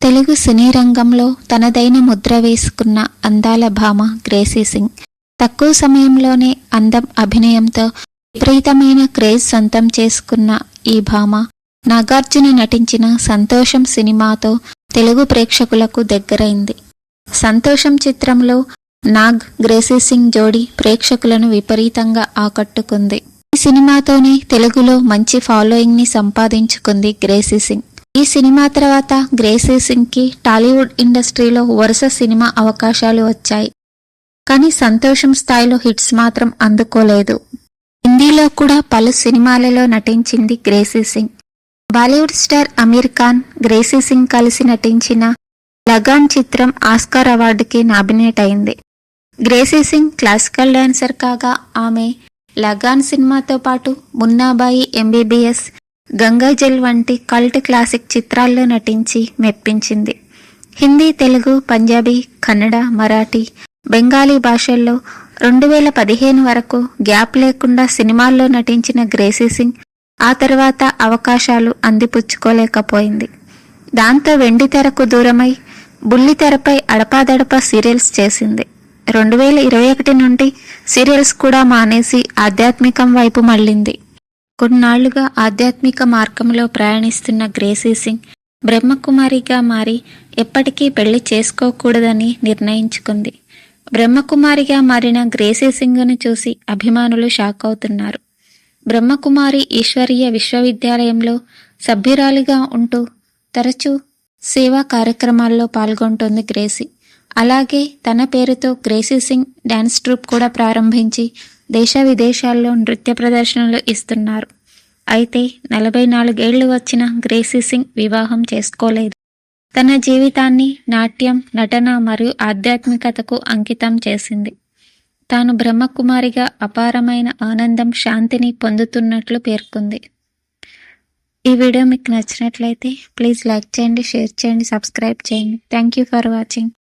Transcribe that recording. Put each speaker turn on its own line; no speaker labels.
తెలుగు సినీ రంగంలో తనదైన ముద్ర వేసుకున్న అందాల భామ గ్రేసీ సింగ్. తక్కువ సమయంలోనే అందం, అభినయంతో విపరీతమైన క్రేజ్ సొంతం చేసుకున్న ఈ భామ నాగార్జున నటించిన సంతోషం సినిమాతో తెలుగు ప్రేక్షకులకు దగ్గరైంది. సంతోషం చిత్రంలో నాగ్, గ్రేసీ సింగ్ జోడీ ప్రేక్షకులను విపరీతంగా ఆకట్టుకుంది. ఈ సినిమాతోనే తెలుగులో మంచి ఫాలోయింగ్ ని సంపాదించుకుంది గ్రేసీ సింగ్. ఈ సినిమా తర్వాత గ్రేసీ సింగ్ కి టాలీవుడ్ ఇండస్ట్రీలో వరుస సినిమా అవకాశాలు వచ్చాయి. కానీ సంతోషం స్థాయిలో హిట్స్ మాత్రం అందుకోలేదు. హిందీలో కూడా పలు సినిమాలలో నటించింది గ్రేసీ సింగ్. బాలీవుడ్ స్టార్ అమీర్ ఖాన్, గ్రేసీ సింగ్ కలిసి నటించిన లగాన్ చిత్రం ఆస్కార్ అవార్డుకి నామినేట్ అయింది. గ్రేసీ సింగ్ క్లాసికల్ డాన్సర్ కాగా ఆమె లగాన్ సినిమాతో పాటు మున్నాబాయి, ఎంబీబీఎస్, గంగాజల్ వంటి కల్ట్ క్లాసిక్ చిత్రాల్లో నటించి మెప్పించింది. హిందీ, తెలుగు, పంజాబీ, కన్నడ, మరాఠీ, బెంగాలీ భాషల్లో 2015 వరకు గ్యాప్ లేకుండా సినిమాల్లో నటించిన గ్రేసీ సింగ్ ఆ తర్వాత అవకాశాలు అందిపుచ్చుకోలేకపోయింది. దాంతో వెండితెరకు దూరమై బుల్లితెరపై అడపాదడపా సీరియల్స్ చేసింది. 2021 నుండి సీరియల్స్ కూడా మానేసి ఆధ్యాత్మికం వైపు మళ్ళింది. కొన్నాళ్లుగా ఆధ్యాత్మిక మార్గంలో ప్రయాణిస్తున్న గ్రేసీ సింగ్ బ్రహ్మకుమారిగా మారి ఎప్పటికీ పెళ్లి చేసుకోకూడదని నిర్ణయించుకుంది. బ్రహ్మకుమారిగా మారిన గ్రేసీ సింగ్ను చూసి అభిమానులు షాక్ అవుతున్నారు. బ్రహ్మకుమారి ఈశ్వరీయ విశ్వవిద్యాలయంలో సభ్యురాలిగా ఉంటూ తరచూ సేవా కార్యక్రమాల్లో పాల్గొంటోంది గ్రేసీ. అలాగే తన పేరుతో గ్రేసీ సింగ్ డ్యాన్స్ ట్రూప్ కూడా ప్రారంభించి దేశ విదేశాల్లో నృత్య ప్రదర్శనలు ఇస్తున్నారు. అయితే 44 ఏళ్లు వచ్చిన గ్రేసీ సింగ్ వివాహం చేసుకోలేదు. తన జీవితాన్ని నాట్యం, నటన మరియు ఆధ్యాత్మికతకు అంకితం చేసింది. తాను బ్రహ్మకుమారిగా అపారమైన ఆనందం, శాంతిని పొందుతున్నట్లు పేర్కొంది. ఈ వీడియో మీకు నచ్చినట్లయితే ప్లీజ్ లైక్ చేయండి, షేర్ చేయండి, సబ్స్క్రైబ్ చేయండి. Thank you for watching.